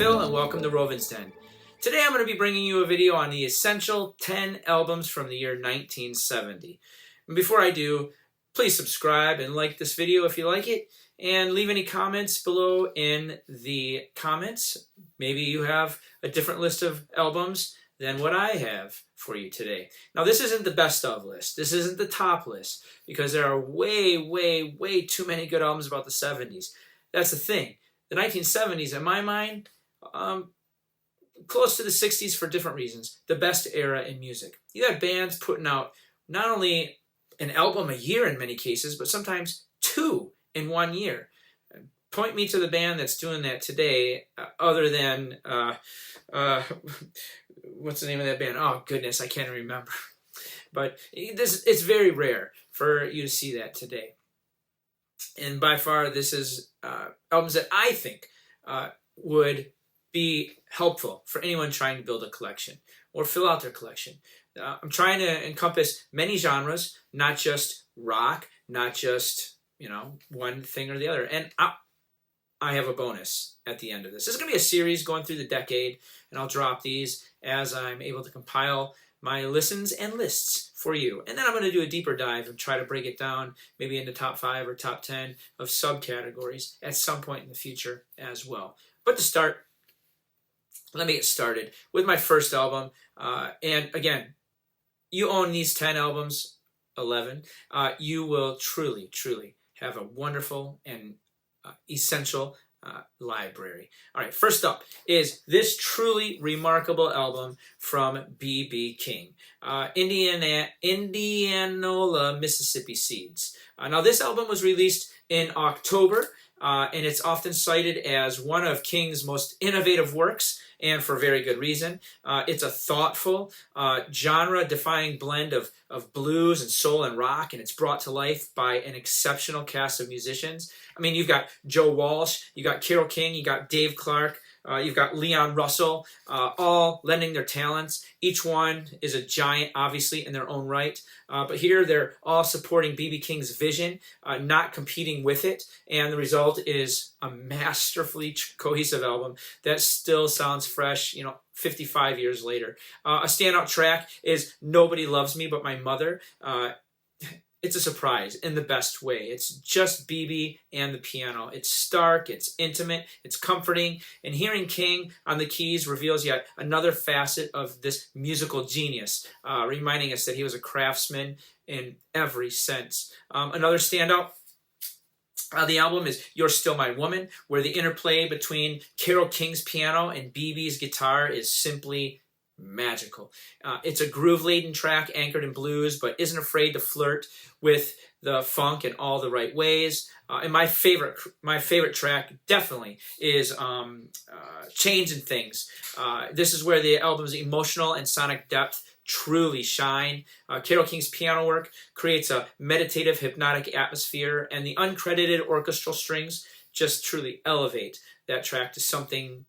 Phil and welcome to Rovensden. Today I'm going to be bringing you a video on the essential 10 albums from the year 1970. And before I do, please subscribe and like this video if you like it, and leave any comments below in the comments. Maybe you have a different list of albums than what I have for you today. Now this isn't the best of list. This isn't the top list because there are way too many good albums about the 70s. That's the thing. The 1970s, in my mind, close to the 60s for different reasons, the best era in music. You had bands putting out not only an album a year in many cases, but sometimes two in 1 year. Point me to the band that's doing that today, other than, what's the name of that band? Oh, goodness, I can't remember. But it's very rare for you to see that today. And by far, this is albums that I think would be helpful for anyone trying to build a collection or fill out their collection. I'm trying to encompass many genres, not just rock, not just, one thing or the other. And I have a bonus at the end of this. This is going to be a series going through the decade, and I'll drop these as I'm able to compile my listens and lists for you. And then I'm going to do a deeper dive and try to break it down maybe into top 5 or top 10 of subcategories at some point in the future as well. But to start, let me get started with my first album. And again, you own these 10 albums, 11. You will truly have a wonderful and essential library. All right, first up is this truly remarkable album from B.B. King, Indianola, Mississippi Seeds. Now, this album was released in October, and it's often cited as one of King's most innovative works, and for very good reason. It's a thoughtful, genre-defying blend of blues and soul and rock, and it's brought to life by an exceptional cast of musicians. I mean, you've got Joe Walsh, you got Carole King, you got Dave Clark, you've got Leon Russell, all lending their talents. Each one is a giant, obviously, in their own right. But here they're all supporting B.B. King's vision, not competing with it. And the result is a masterfully cohesive album that still sounds fresh, 55 years later. A standout track is Nobody Loves Me But My Mother. It's a surprise in the best way. It's just BB and the piano. It's stark, it's intimate, it's comforting, and hearing King on the keys reveals yet another facet of this musical genius, reminding us that he was a craftsman in every sense. Another standout the album is You're Still My Woman, where the interplay between Carole King's piano and BB's guitar is simply magical. It's a groove-laden track anchored in blues, but isn't afraid to flirt with the funk in all the right ways. And my favorite track definitely is Changing Things. This is where the album's emotional and sonic depth truly shine. Carole King's piano work creates a meditative, hypnotic atmosphere, and the uncredited orchestral strings just truly elevate that track to something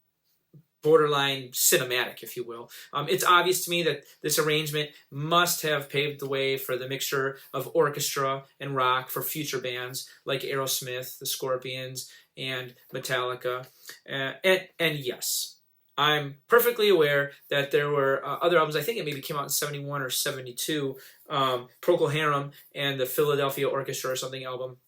borderline cinematic, if you will. It's obvious to me that this arrangement must have paved the way for the mixture of orchestra and rock for future bands like Aerosmith, the Scorpions, and Metallica. And yes, I'm perfectly aware that there were other albums. I think it maybe came out in 71 or 72, Procol Harum and the Philadelphia Orchestra or something album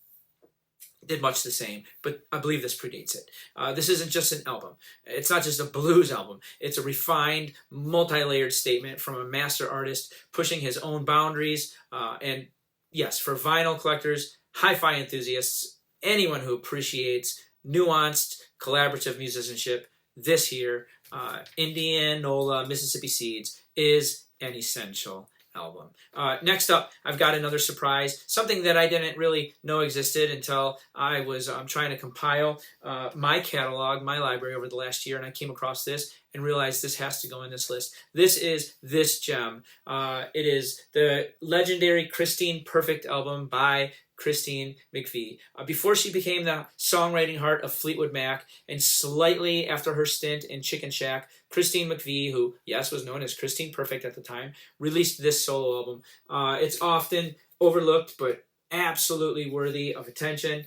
did much the same, but I believe this predates it. This isn't just an album. It's not just a blues album. It's a refined, multi-layered statement from a master artist pushing his own boundaries. And yes, for vinyl collectors, hi-fi enthusiasts, anyone who appreciates nuanced, collaborative musicianship, this here, Indianola, Mississippi Seeds, is an essential album. Next up, I've got another surprise, something that I didn't really know existed until I was trying to compile my catalog, my library over the last year, and I came across this and realized this has to go in this list. This is this gem. It is the legendary Christine Perfect album by Christine McVie. Before she became the songwriting heart of Fleetwood Mac, and slightly after her stint in Chicken Shack, Christine McVie, who, yes, was known as Christine Perfect at the time, released this solo album. It's often overlooked, but absolutely worthy of attention.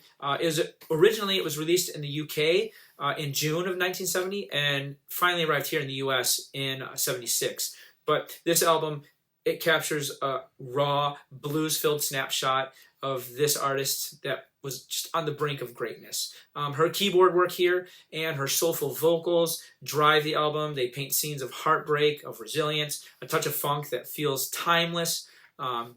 Originally it was released in the UK in June of 1970, and finally arrived here in the US in '76. But this album, it captures a raw, blues-filled snapshot of this artist that was just on the brink of greatness. Her keyboard work here and her soulful vocals drive the album. They paint scenes of heartbreak, of resilience, a touch of funk that feels timeless. Some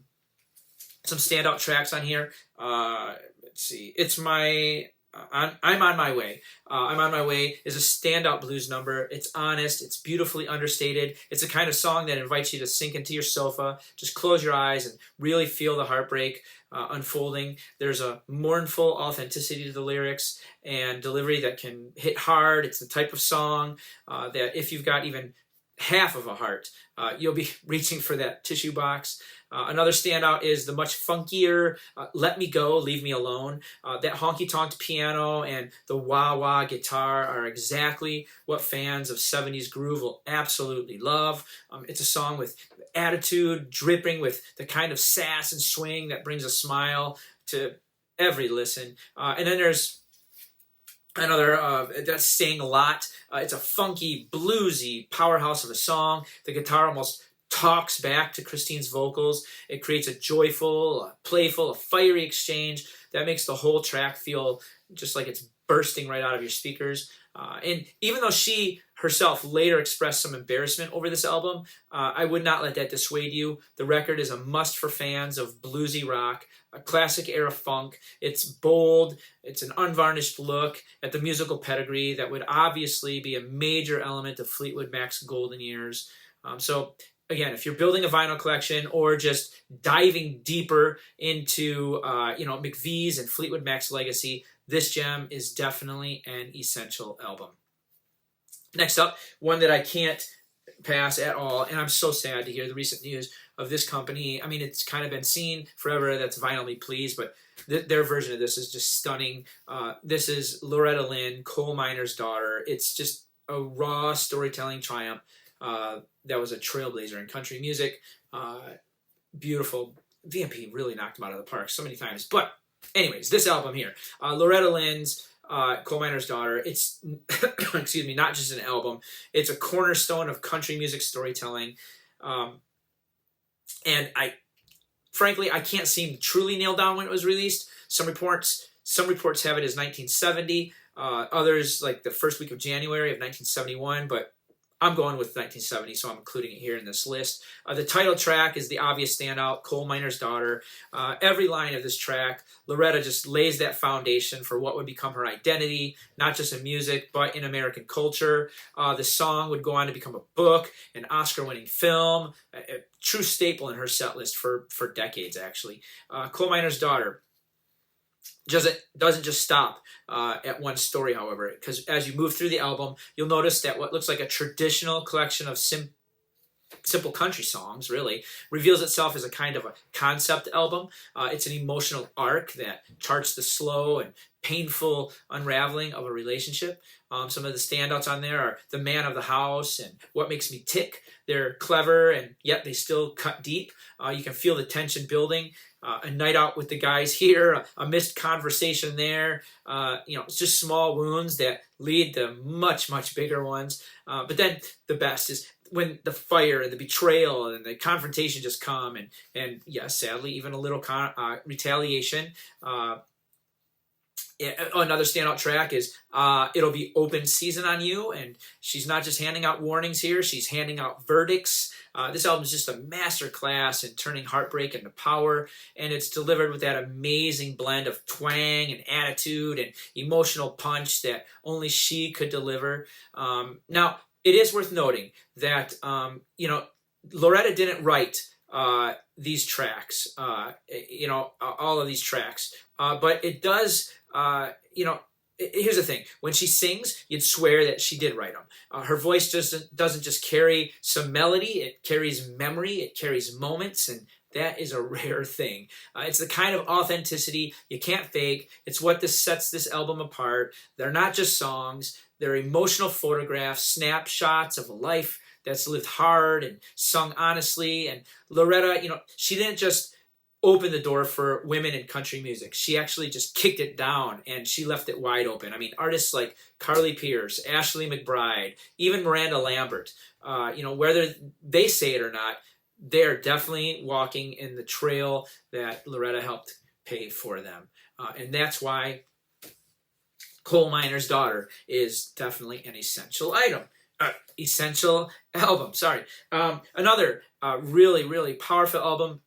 standout tracks on here. Let's see. It's my... I'm on my way. I'm on my way is a standout blues number. It's honest. It's beautifully understated. It's the kind of song that invites you to sink into your sofa, just close your eyes and really feel the heartbreak unfolding. There's a mournful authenticity to the lyrics and delivery that can hit hard. It's the type of song that if you've got even half of a heart, you'll be reaching for that tissue box. Another standout is the much funkier Let Me Go, Leave Me Alone. That honky-tonked piano and the wah-wah guitar are exactly what fans of 70s groove will absolutely love. It's a song with attitude, dripping with the kind of sass and swing that brings a smile to every listen. And then there's another that's saying a lot. It's a funky, bluesy powerhouse of a song. The guitar almost talks back to Christine's vocals. It creates a joyful, a playful, a fiery exchange that makes the whole track feel just like it's bursting right out of your speakers. And even though she herself later expressed some embarrassment over this album, I would not let that dissuade you. The record is a must for fans of bluesy rock, a classic era funk. It's bold, it's an unvarnished look at the musical pedigree that would obviously be a major element of Fleetwood Mac's golden years. So again, if you're building a vinyl collection or just diving deeper into McVie's and Fleetwood Mac's legacy, this gem is definitely an essential album. Next up, one that I can't pass at all, and I'm so sad to hear the recent news of this company. I mean, it's kind of been seen forever, that's Vinyl Me Please, but their version of this is just stunning. This is Loretta Lynn, coal miner's daughter. It's just a raw storytelling triumph that was a trailblazer in country music. Beautiful. VMP really knocked him out of the park so many times. But anyways, this album here, Loretta Lynn's Coal Miner's Daughter, it's, excuse me, not just an album. It's a cornerstone of country music storytelling. And frankly, I can't seem to truly nail down when it was released. Some reports have it as 1970. Others, like the first week of January of 1971, but I'm going with 1970, so I'm including it here in this list. The title track is the obvious standout, Coal Miner's Daughter. Every line of this track, Loretta just lays that foundation for what would become her identity, not just in music, but in American culture. The song would go on to become a book, an Oscar-winning film, a true staple in her set list for decades, actually. Coal Miner's Daughter doesn't just stop at one story, however, because as you move through the album, you'll notice that what looks like a traditional collection of simple country songs, really, reveals itself as a kind of a concept album. It's an emotional arc that charts the slow and painful unraveling of a relationship. Some of the standouts on there are The Man of the House and What Makes Me Tick. They're clever, and yet they still cut deep. You can feel the tension building. A night out with the guys here, a missed conversation there. It's just small wounds that lead to much, much bigger ones. But then the best is when the fire and the betrayal and the confrontation just come, and yes, sadly, even a little retaliation. Another standout track is It'll Be Open Season on You, and she's not just handing out warnings here, she's handing out verdicts. This album is just a masterclass in turning heartbreak into power, and it's delivered with that amazing blend of twang and attitude and emotional punch that only she could deliver. Now, it is worth noting that, Loretta didn't write these tracks, all of these tracks, but it does, here's the thing. When she sings, you'd swear that she did write them. Her voice doesn't just carry some melody. It carries memory. It carries moments, and that is a rare thing. It's the kind of authenticity you can't fake. It's what sets this album apart. They're not just songs. They're emotional photographs, snapshots of a life that's lived hard and sung honestly. And Loretta, she didn't just opened the door for women in country music. She actually just kicked it down and she left it wide open. I mean, artists like Carly Pearce, Ashley McBryde, even Miranda Lambert, whether they say it or not, they're definitely walking in the trail that Loretta helped pave for them. And that's why Coal Miner's Daughter is definitely an essential item. Essential album, sorry. Another really, really powerful album.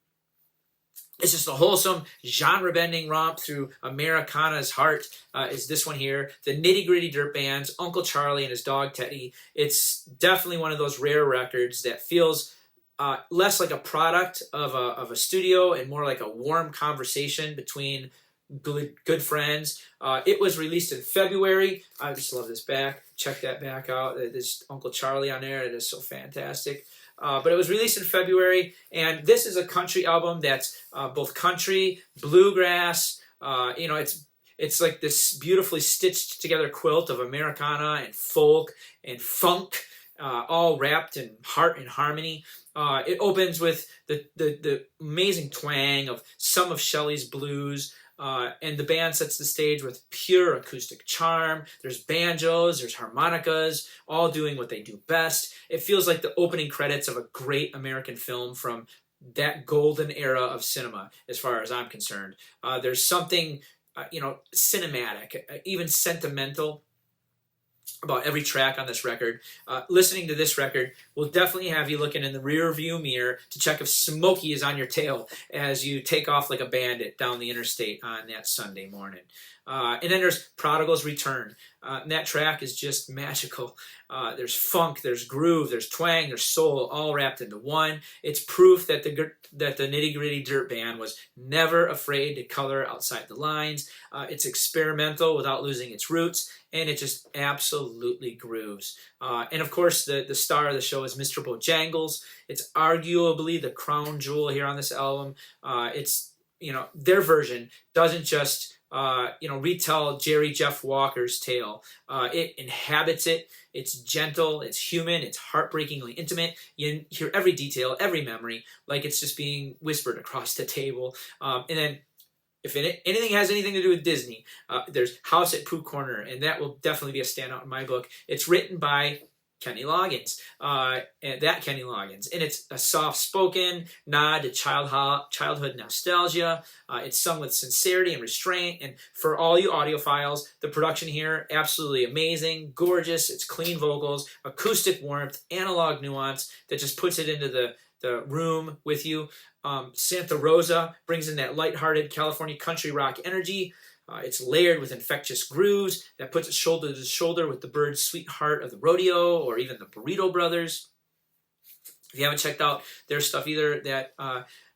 It's just a wholesome, genre-bending romp through Americana's heart is this one here. The Nitty Gritty Dirt Band's Uncle Charlie and his dog Teddy. It's definitely one of those rare records that feels less like a product of a studio and more like a warm conversation between good friends. It was released in February. I just love this back. Check that back out. There's Uncle Charlie on there. It is so fantastic. But it was released in February, and this is a country album that's both country, bluegrass. It's like this beautifully stitched together quilt of Americana and folk and funk, all wrapped in heart and harmony. It opens with the amazing twang of some of Shelley's blues. And the band sets the stage with pure acoustic charm. There's banjos, there's harmonicas, all doing what they do best. It feels like the opening credits of a great American film from that golden era of cinema, as far as I'm concerned. There's something, cinematic, even sentimental about every track on this record. Listening to this record will definitely have you looking in the rear view mirror to check if Smokey is on your tail as you take off like a bandit down the interstate on that Sunday morning. And then there's Prodigal's Return. And that track is just magical. There's funk, there's groove, there's twang, there's soul, all wrapped into one. It's proof that the Nitty Gritty Dirt Band was never afraid to color outside the lines. It's experimental without losing its roots, and it just absolutely grooves. And of course, the star of the show is Mr. Bojangles. It's arguably the crown jewel here on this album. It's their version doesn't just retell Jerry Jeff Walker's tale. It inhabits it. It's gentle, it's human, it's heartbreakingly intimate. You hear every detail, every memory, like it's just being whispered across the table. And then if anything has anything to do with Disney, there's House at Pooh Corner, and that will definitely be a standout in my book. It's written by Kenny Loggins, and it's a soft-spoken nod to childhood nostalgia. It's sung with sincerity and restraint, and for all you audiophiles, the production here, absolutely amazing, gorgeous. It's clean vocals, acoustic warmth, analog nuance that just puts it into the room with you. Santa Rosa brings in that lighthearted California country rock energy. It's layered with infectious grooves that puts it shoulder to shoulder with the Byrds' Sweetheart of the Rodeo or even the Burrito Brothers. If you haven't checked out their stuff either that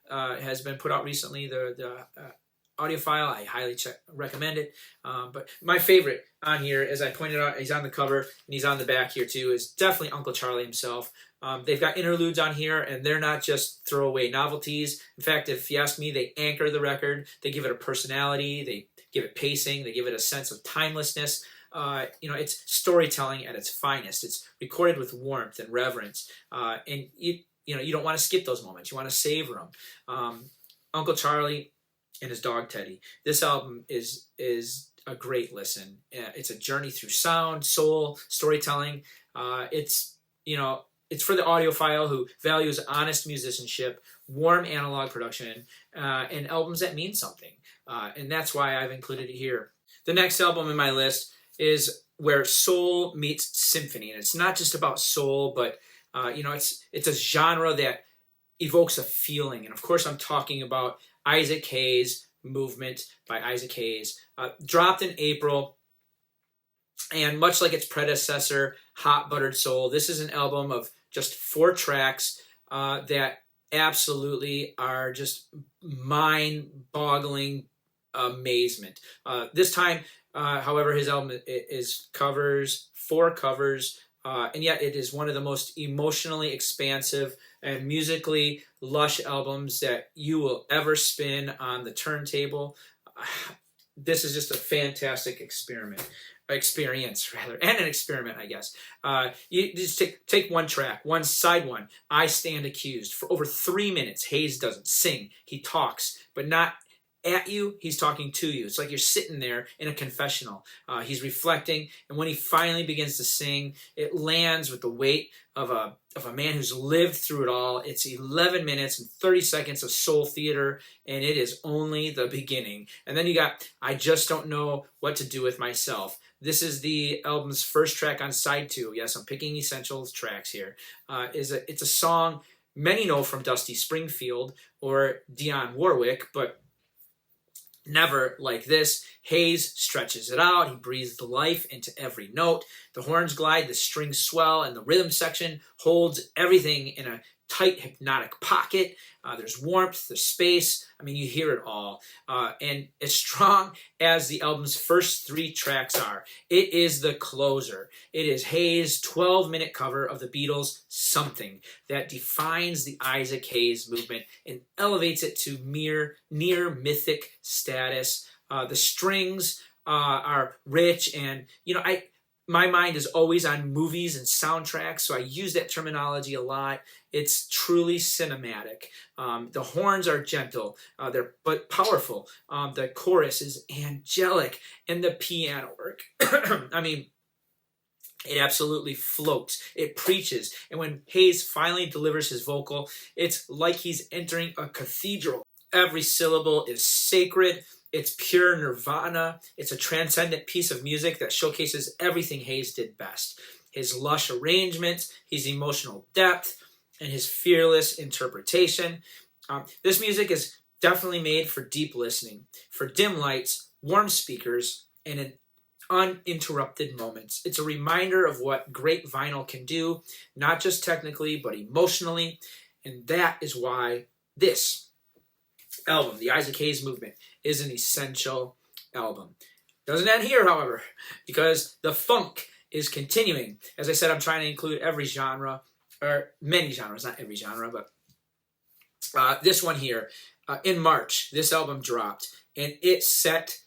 has been put out recently, the audiophile, I highly recommend it. But my favorite on here, as I pointed out, he's on the cover and he's on the back here too, is definitely Uncle Charlie himself. They've got interludes on here, and they're not just throwaway novelties. In fact, if you ask me, they anchor the record. They give it a personality. They give it pacing. They give it a sense of timelessness. It's storytelling at its finest. It's recorded with warmth and reverence. And you don't want to skip those moments. You want to savor them. Uncle Charlie and his dog Teddy. This album is a great listen. It's a journey through sound, soul, storytelling. It's for the audiophile who values honest musicianship, warm analog production, and albums that mean something. And that's why I've included it here. The next album in my list is where soul meets symphony. And it's not just about soul, but it's a genre that evokes a feeling. And of course, I'm talking about Isaac Hayes' Movement by Isaac Hayes. Dropped in April. And much like its predecessor, Hot Buttered Soul, this is an album of just 4 tracks that absolutely are just mind-boggling amazement. This time, however, his album is 4 covers, and yet it is one of the most emotionally expansive and musically lush albums that you will ever spin on the turntable. This is just a fantastic experiment. experience rather, and an experiment, I guess. You just take one track, one side one, I Stand Accused. For over 3 minutes, Hayes doesn't sing. He talks, but not at you, he's talking to you. It's like you're sitting there in a confessional. He's reflecting, and when he finally begins to sing, it lands with the weight of a man who's lived through it all. It's 11 minutes and 30 seconds of soul theater, and it is only the beginning. And then you got I Just Don't Know What to Do With Myself. This is the album's first track on side 2. Yes, I'm picking essential tracks here. It's a song many know from Dusty Springfield or Dionne Warwick, but never like this. Hayes stretches it out. He breathes life into every note. The horns glide, the strings swell, and the rhythm section holds everything in a tight hypnotic pocket. There's warmth, there's space. I mean, you hear it all. And as strong as the album's first 3 tracks are, it is the closer. It is Hayes' 12-minute cover of the Beatles' Something that defines the Isaac Hayes movement and elevates it to near mythic status. The strings are rich, and my mind is always on movies and soundtracks, so I use that terminology a lot. It's truly cinematic. The horns are gentle, but powerful. The chorus is angelic, and the piano work, I mean, it absolutely floats. It preaches. And when Hayes finally delivers his vocal, it's like he's entering a cathedral. Every syllable is sacred. It's pure nirvana. It's a transcendent piece of music that showcases everything Hayes did best. His lush arrangements, his emotional depth, and his fearless interpretation. This music is definitely made for deep listening, for dim lights, warm speakers, and an uninterrupted moments. It's a reminder of what great vinyl can do, not just technically, but emotionally. And that is why this album, the Isaac Hayes Movement, is an essential album. Doesn't end here, however, because the funk is continuing. As I said, I'm trying to include every genre, or many genres, not every genre, but this one here. In March, this album dropped, and it set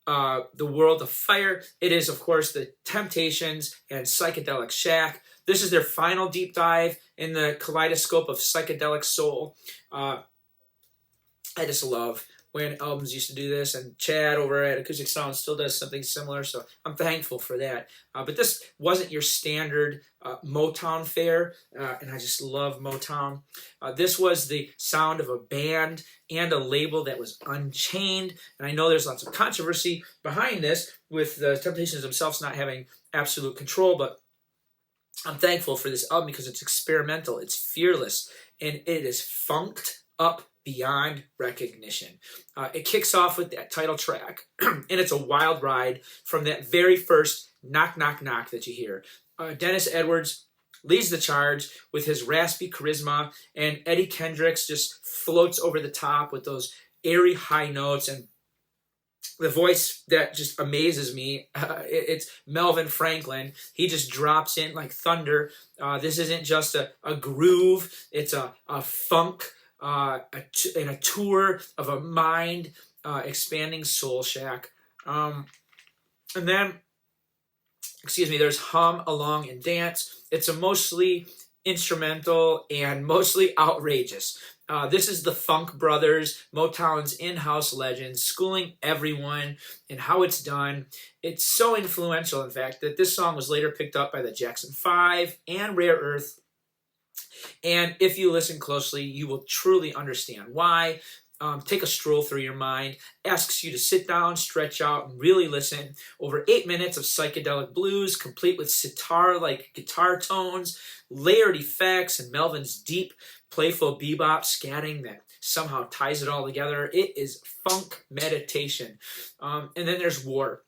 the world afire. It is, of course, the Temptations and Psychedelic Shack. This is their final deep dive in the kaleidoscope of psychedelic soul. I just love when albums used to do this, and Chad over at Acoustic Sound still does something similar, so I'm thankful for that. But this wasn't your standard Motown fare, and I just love Motown. This was the sound of a band and a label that was unchained, and I know there's lots of controversy behind this with the Temptations themselves not having absolute control, but I'm thankful for this album because it's experimental, it's fearless, and it is funked up beyond recognition. It kicks off with that title track, and it's a wild ride from that very first knock, knock, knock that you hear. Dennis Edwards leads the charge with his raspy charisma, and Eddie Kendricks just floats over the top with those airy high notes, and the voice that just amazes me, it's Melvin Franklin. He just drops in like thunder. This isn't just a groove, it's a funk, and a tour of a mind expanding soul shack. And then, there's Hum Along and Dance. It's a mostly instrumental and mostly outrageous. This is the Funk Brothers, Motown's in-house legends, schooling everyone in how it's done. It's so influential, in fact, that this song was later picked up by the Jackson 5 and Rare Earth. And if you listen closely, you will truly understand why. Take a stroll through your mind, asks you to sit down, stretch out, and really listen. Over 8 minutes of psychedelic blues, complete with sitar-like guitar tones, layered effects, and Melvin's deep, playful bebop scatting that somehow ties it all together. It is funk meditation. And then there's War.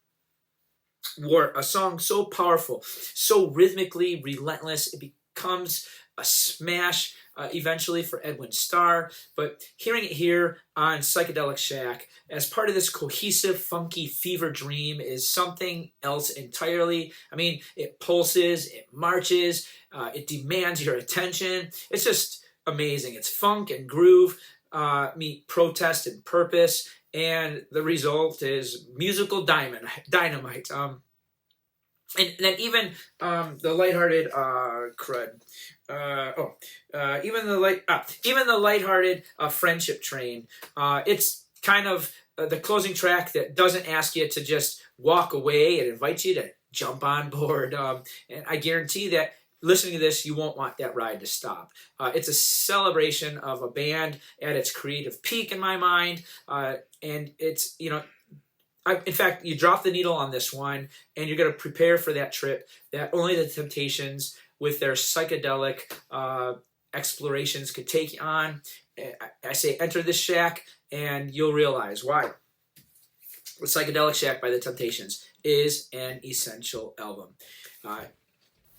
War, a song so powerful, so rhythmically relentless, it becomes a smash eventually for Edwin Starr, but hearing it here on Psychedelic Shack as part of this cohesive, funky fever dream is something else entirely. I mean, it pulses, it marches, it demands your attention. It's just amazing. It's funk and groove meet protest and purpose, and the result is musical dynamite. And then even the lighthearted even the lighthearted friendship train. It's kind of the closing track that doesn't ask you to just walk away. It invites you to jump on board. And I guarantee that listening to this, you won't want that ride to stop. It's a celebration of a band at its creative peak in my mind, and it's in fact, you drop the needle on this one, and you're going to prepare for that trip that only the Temptations, with their psychedelic explorations, could take you on. I say enter this shack, and you'll realize why. The Psychedelic Shack by the Temptations is an essential album.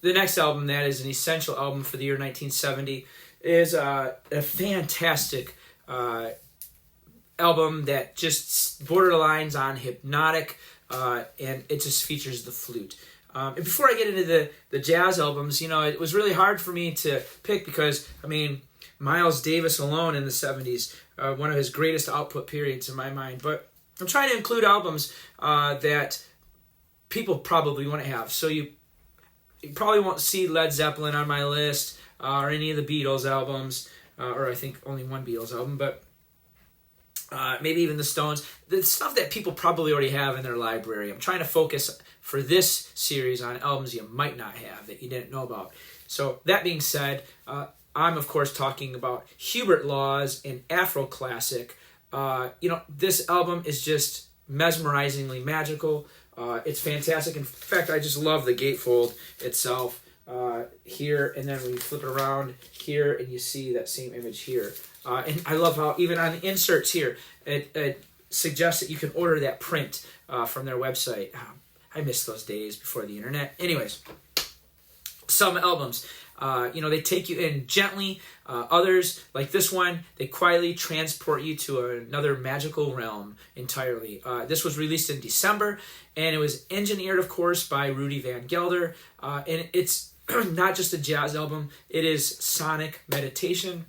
The next album that is an essential album for the year 1970 is a fantastic album that just borderlines on hypnotic, and it just features the flute. And before I get into the jazz albums, it was really hard for me to pick because, Miles Davis alone in the 70s, one of his greatest output periods in my mind. But I'm trying to include albums that people probably want to have. So you probably won't see Led Zeppelin on my list, or any of the Beatles albums, or I think only one Beatles album, but maybe even the Stones, the stuff that people probably already have in their library. I'm trying to focus for this series on albums you might not have, that you didn't know about. So that being said, I'm of course talking about Hubert Laws and Afro Classic. This album is just mesmerizingly magical. It's fantastic. In fact, I just love the gatefold itself here, and then we flip it around here, and you see that same image here. And I love how even on the inserts here, it suggests that you can order that print from their website. I miss those days before the internet. Anyways, some albums, they take you in gently. Others, like this one, they quietly transport you to another magical realm entirely. This was released in December, and it was engineered, of course, by Rudy Van Gelder. And it's not just a jazz album. It is sonic meditation.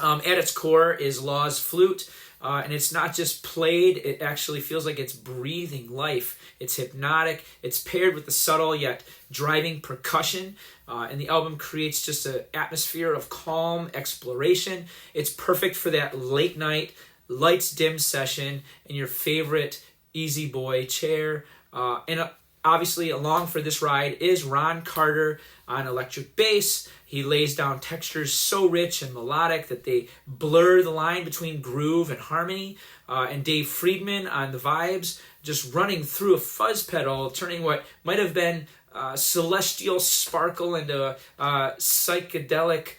At its core is Laws' flute, and it's not just played, it actually feels like it's breathing life. It's hypnotic, it's paired with the subtle yet driving percussion, and the album creates just an atmosphere of calm exploration. It's perfect for that late night, lights dim session in your favorite easy boy chair. And obviously along for this ride is Ron Carter on electric bass. He lays down textures so rich and melodic that they blur the line between groove and harmony. And Dave Friedman on the vibes, just running through a fuzz pedal, turning what might have been celestial sparkle into a psychedelic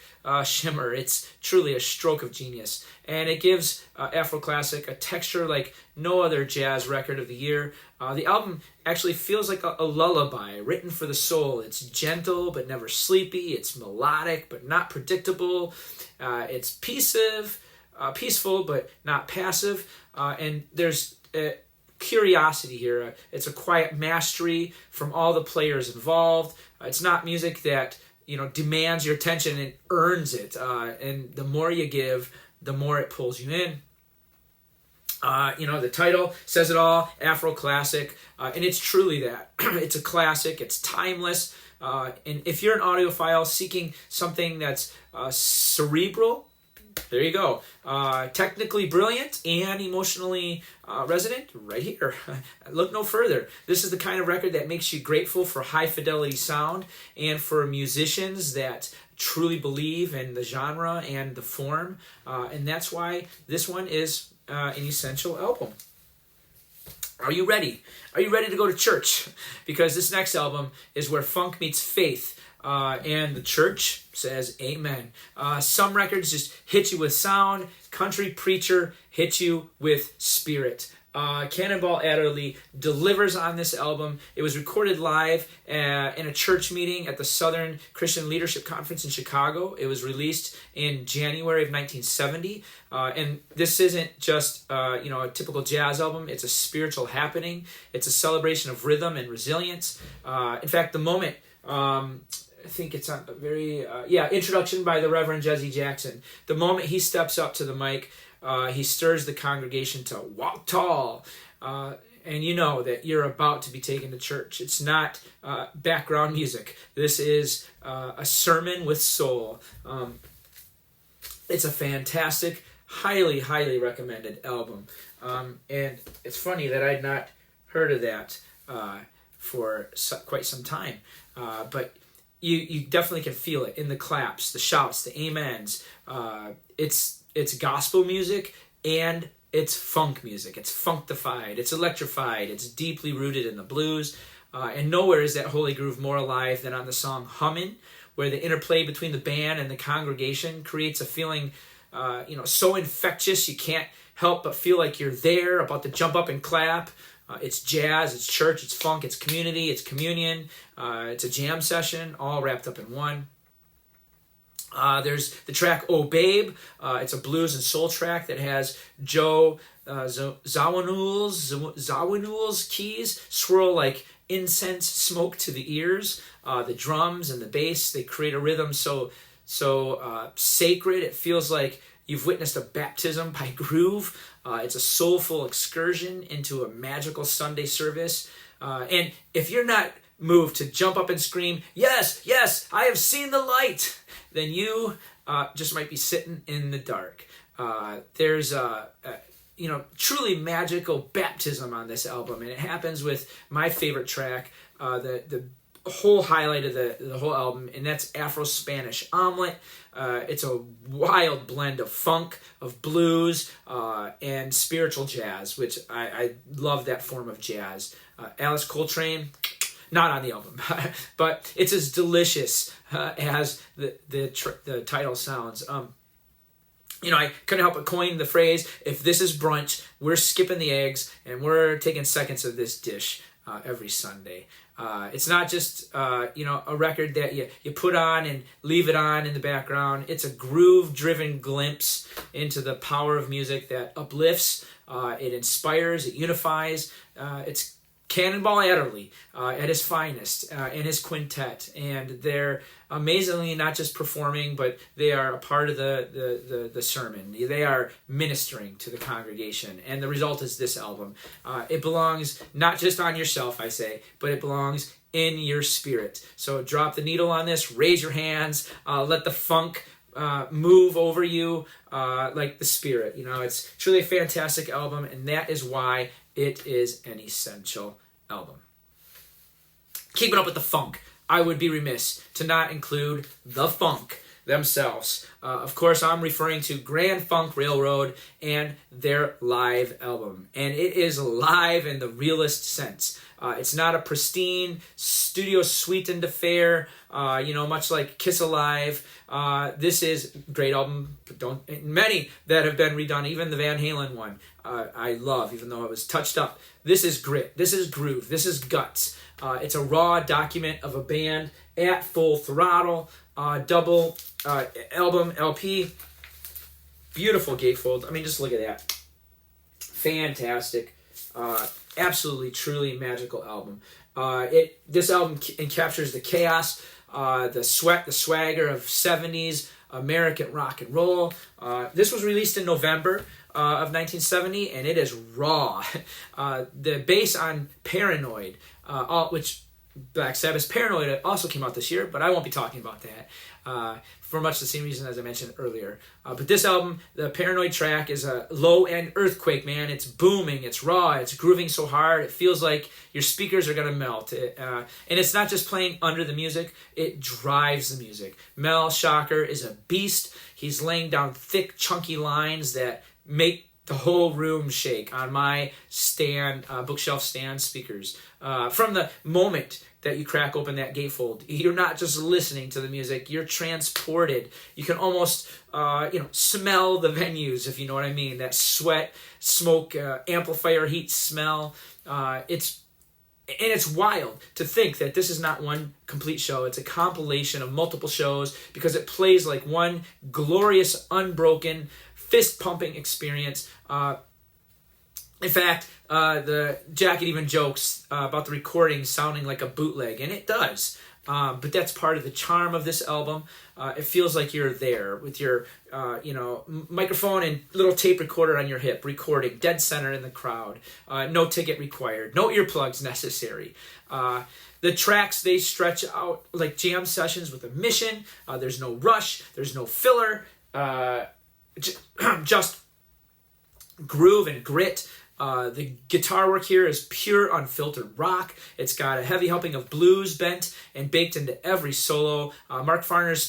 shimmer. It's truly a stroke of genius. And it gives Afro Classic a texture like no other jazz record of the year. The album actually feels like a lullaby written for the soul. It's gentle but never sleepy. It's melodic but not predictable. It's peaceful but not passive. And there's curiosity here. It's a quiet mastery from all the players involved. It's not music that demands your attention and earns it. And the more you give, the more it pulls you in. The title says it all, Afro Classic, and it's truly that. It's a classic, it's timeless, and if you're an audiophile seeking something that's cerebral, there you go. Technically brilliant and emotionally resonant, right here. Look no further. This is the kind of record that makes you grateful for high fidelity sound and for musicians that truly believe in the genre and the form, and that's why this one is an essential album. Are you ready? Are you ready to go to church? Because this next album is where funk meets faith, and the church says amen. Some records just hit you with sound. Country Preacher hit you with spirit. Cannonball Adderley delivers on this album. It was recorded live in a church meeting at the Southern Christian Leadership Conference in Chicago. It was released in January of 1970. And this isn't just a typical jazz album. It's a spiritual happening. It's a celebration of rhythm and resilience. In fact, the moment, I think it's on a very, introduction by the Reverend Jesse Jackson. The moment he steps up to the mic, he stirs the congregation to walk tall. and you know that you're about to be taken to church. It's not background music. This is a sermon with soul. It's a fantastic, highly, highly recommended album. And it's funny that I'd not heard of that for quite some time. But you definitely can feel it in the claps, the shouts, the amens. It's gospel music and it's funk music. It's functified. It's electrified. It's deeply rooted in the blues. And nowhere is that holy groove more alive than on the song Hummin', where the interplay between the band and the congregation creates a feeling, so infectious you can't help but feel like you're there, about to jump up and clap. It's jazz, it's church, it's funk, it's community, it's communion, it's a jam session, all wrapped up in one. There's the track Oh Babe. It's a blues and soul track that has Joe Zawinul's keys swirl like incense smoke to the ears. The drums and the bass, they create a rhythm so sacred. It feels like you've witnessed a baptism by groove. It's a soulful excursion into a magical Sunday service. And if you're not moved to jump up and scream, yes, yes, I have seen the light, then you just might be sitting in the dark. There's truly magical baptism on this album, and it happens with my favorite track, the whole highlight of the whole album, and that's Afro-Spanish Omelet. It's a wild blend of funk, of blues, and spiritual jazz, which I love that form of jazz. Alice Coltrane, not on the album, but it's as delicious as the title sounds. I couldn't help but coin the phrase, if this is brunch, we're skipping the eggs and we're taking seconds of this dish every Sunday. It's not just a record that you put on and leave it on in the background. It's a groove-driven glimpse into the power of music that uplifts, it inspires, it unifies. It's Cannonball Adderley at his finest, and his quintet, and they're amazingly not just performing, but they are a part of the sermon. They are ministering to the congregation, and the result is this album. It belongs not just on your shelf, I say, but it belongs in your spirit. So drop the needle on this, raise your hands, let the funk move over you like the Spirit. It's truly a fantastic album, and that is why it is an essential album. Keeping up with the funk, I would be remiss to not include the Funk themselves. Of course, I'm referring to Grand Funk Railroad and their live album. And it is live in the realest sense. It's not a pristine, studio sweetened affair, much like Kiss Alive. This is a great album. Many that have been redone, even the Van Halen one, I love, even though it was touched up. This is grit. This is groove. This is guts. It's a raw document of a band at full throttle. Double album LP. Beautiful gatefold. I mean, just look at that. Fantastic. Absolutely, truly magical album. This album captures the chaos, the sweat, the swagger of 70s American rock and roll. This was released in November of 1970, and it is raw. The bass on Paranoid, which Black Sabbath's Paranoid also came out this year, but I won't be talking about that for much the same reason as I mentioned earlier. But this album, the Paranoid track, is a low-end earthquake, man. It's booming, it's raw, it's grooving so hard, it feels like your speakers are going to melt. And it's not just playing under the music, it drives the music. Mel Shocker is a beast. He's laying down thick, chunky lines that make the whole room shake on my bookshelf stand speakers. From the moment that you crack open that gatefold, you're not just listening to the music, you're transported. You can almost smell the venues, if you know what I mean. That sweat, smoke, amplifier heat smell. It's wild to think that this is not one complete show. It's a compilation of multiple shows because it plays like one glorious, unbroken, fist-pumping experience. In fact, the jacket even jokes about the recording sounding like a bootleg, and it does. but that's part of the charm of this album. It feels like you're there with your microphone and little tape recorder on your hip, recording dead center in the crowd. No ticket required, no earplugs necessary. The tracks, they stretch out like jam sessions with a mission. There's no rush, there's no filler, just groove and grit. The guitar work here is pure unfiltered rock. It's got a heavy helping of blues bent and baked into every solo. Mark Farner's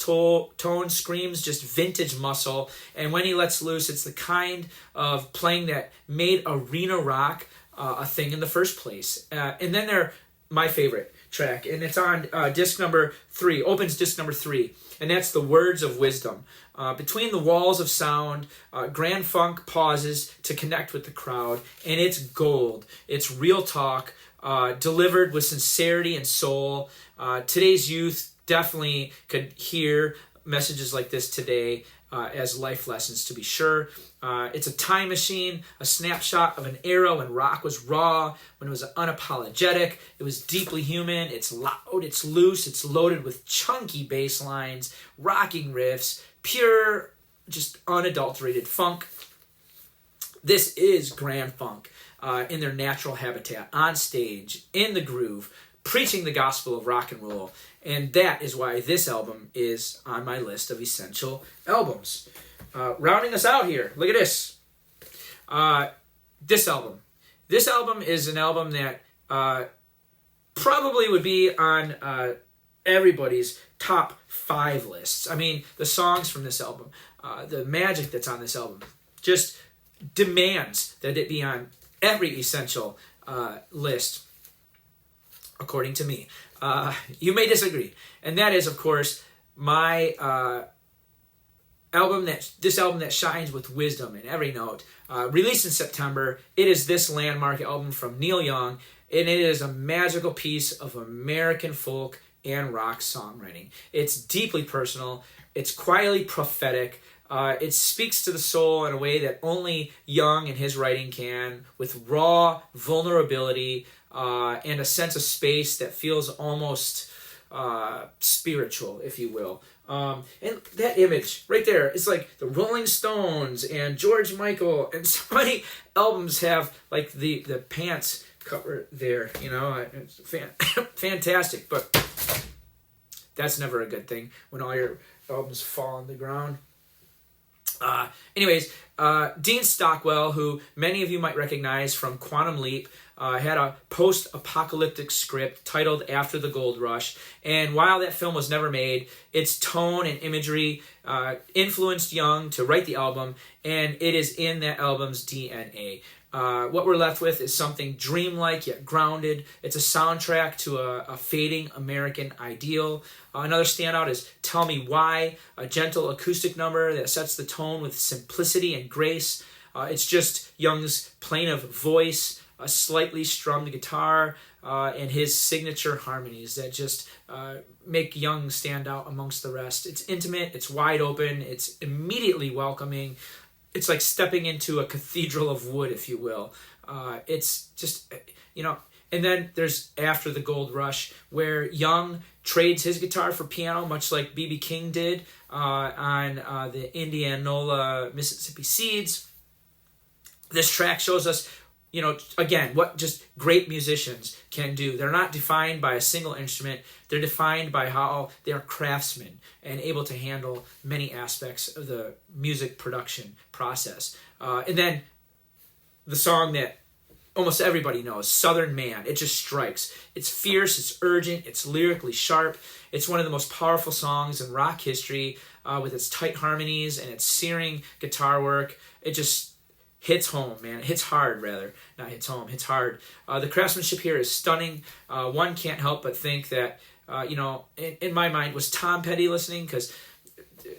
tone screams just vintage muscle, and when he lets loose, it's the kind of playing that made arena rock a thing in the first place. And then they're my favorite track, and it's on disc number 3, opens disc number 3, and that's The Words of Wisdom. Between the walls of sound, Grand Funk pauses to connect with the crowd, and it's gold. It's real talk, delivered with sincerity and soul. Today's youth definitely could hear messages like this today as life lessons, to be sure. It's a time machine, a snapshot of an era when rock was raw, when it was unapologetic, it was deeply human, it's loud, it's loose, it's loaded with chunky bass lines, rocking riffs, pure, just unadulterated funk. This is Grand Funk in their natural habitat, on stage, in the groove, preaching the gospel of rock and roll. And that is why this album is on my list of essential albums. Rounding us out here, look at this. This album. This album is an album that probably would be on everybody's top 5 lists. I mean, the songs from this album, the magic that's on this album, just demands that it be on every essential list, according to me. You may disagree, and that is, of course, my album that shines with wisdom in every note. Released in September, it is this landmark album from Neil Young, and it is a magical piece of American folk and rock songwriting. It's deeply personal. It's quietly prophetic. It speaks to the soul in a way that only Young and his writing can, with raw vulnerability and a sense of space that feels almost spiritual, if you will. And that image right there is like the Rolling Stones and George Michael, and so many albums have like the pants cover there, it's fantastic, but that's never a good thing when all your albums fall on the ground. Anyways, Dean Stockwell, who many of you might recognize from Quantum Leap, had a post-apocalyptic script titled After the Gold Rush, and while that film was never made, its tone and imagery influenced Young to write the album, and it is in that album's DNA. What we're left with is something dreamlike yet grounded. It's a soundtrack to a fading American ideal. Another standout is Tell Me Why, a gentle acoustic number that sets the tone with simplicity and grace. It's just Young's plaintive voice, a slightly strummed guitar, and his signature harmonies that just make Young stand out amongst the rest. It's intimate, it's wide open, it's immediately welcoming. It's like stepping into a cathedral of wood, if you will. It's just, and then there's After the Gold Rush, where Young trades his guitar for piano, much like B.B. King did on the Indianola Mississippi Seeds. This track shows us, again, what just great musicians can do. They're not defined by a single instrument. They're defined by how they are craftsmen and able to handle many aspects of the music production process. And then the song that almost everybody knows, Southern Man. It just strikes. It's fierce, it's urgent, it's lyrically sharp. It's one of the most powerful songs in rock history with its tight harmonies and its searing guitar work. It just hits home, man. It hits hard, rather. Not hits home, hits hard. The craftsmanship here is stunning. One can't help but think that, in my mind, was Tom Petty listening? Because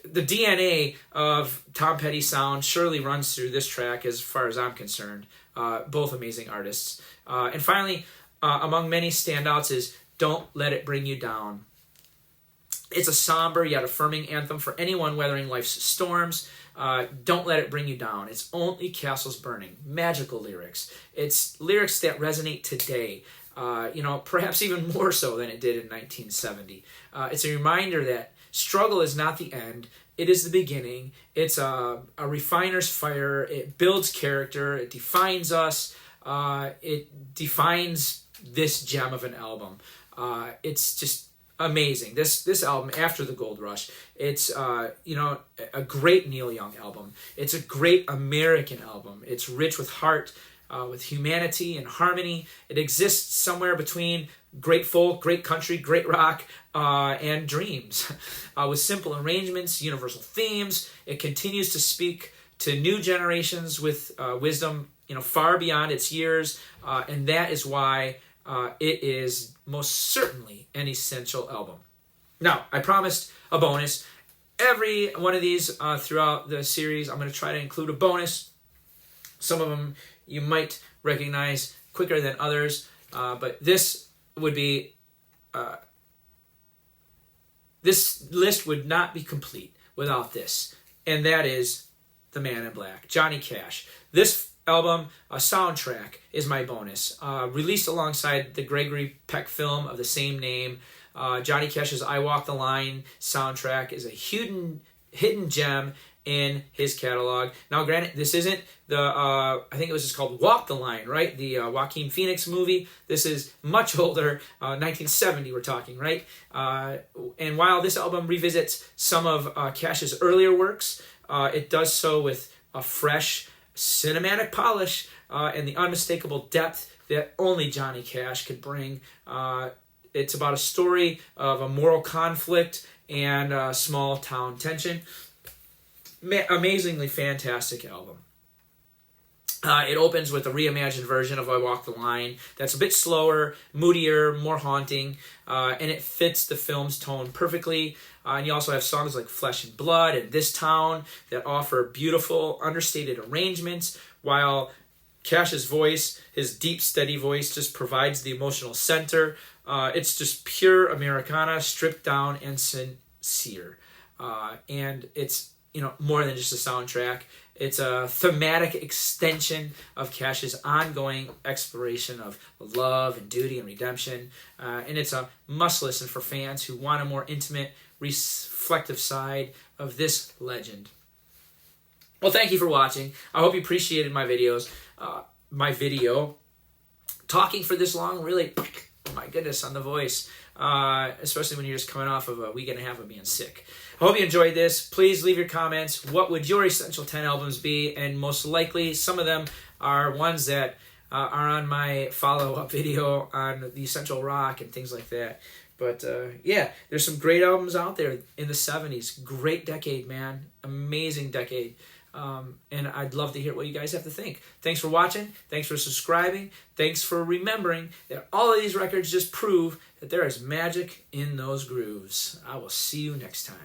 the DNA of Tom Petty's sound surely runs through this track as far as I'm concerned. Both amazing artists. And finally, among many standouts is Don't Let It Bring You Down. It's a somber yet affirming anthem for anyone weathering life's storms. Don't let it bring you down. It's only castles burning. Magical lyrics. It's lyrics that resonate today. perhaps even more so than it did in 1970. It's a reminder that struggle is not the end. It is the beginning. It's a refiner's fire. It builds character. It defines us. It defines this gem of an album. It's just amazing. This album, after the Gold Rush, it's a great Neil Young album. It's a great American album. It's rich with heart, with humanity and harmony. It exists somewhere between great folk, great country, great rock, and dreams. With simple arrangements, universal themes, it continues to speak to new generations with wisdom, far beyond its years, and that is why it is most certainly an essential album. Now, I promised a bonus. Every one of these throughout the series, I'm going to try to include a bonus. Some of them you might recognize quicker than others, but this would be this list would not be complete without this, and that is the Man in Black, Johnny Cash. This album, soundtrack, is my bonus. Released alongside the Gregory Peck film of the same name, Johnny Cash's I Walk the Line soundtrack is a hidden gem in his catalog. Now, granted, this isn't the, I think it was just called Walk the Line, right? The Joaquin Phoenix movie. This is much older, 1970 we're talking, right? And while this album revisits some of Cash's earlier works, it does so with a fresh cinematic polish and the unmistakable depth that only Johnny Cash could bring. It's about a story of a moral conflict and small town tension. Amazingly fantastic album. It opens with a reimagined version of I Walk the Line that's a bit slower, moodier, more haunting, and it fits the film's tone perfectly. And you also have songs like Flesh and Blood and This Town that offer beautiful, understated arrangements, while Cash's voice, his deep, steady voice, just provides the emotional center. It's just pure Americana, stripped down and sincere. And it's more than just a soundtrack. It's a thematic extension of Cash's ongoing exploration of love and duty and redemption. And it's a must listen for fans who want a more intimate, reflective side of this legend. Well, thank you for watching. I hope you appreciated my videos. My video. Talking for this long, really, oh my goodness, on the voice. Especially when you're just coming off of a week and a half of being sick. I hope you enjoyed this. Please leave your comments. What would your Essential 10 albums be? And most likely, some of them are ones that are on my follow-up video on the Essential Rock and things like that. But yeah, there's some great albums out there in the 70s. Great decade, man. Amazing decade. And I'd love to hear what you guys have to think. Thanks for watching. Thanks for subscribing. Thanks for remembering that all of these records just prove that there is magic in those grooves. I will see you next time.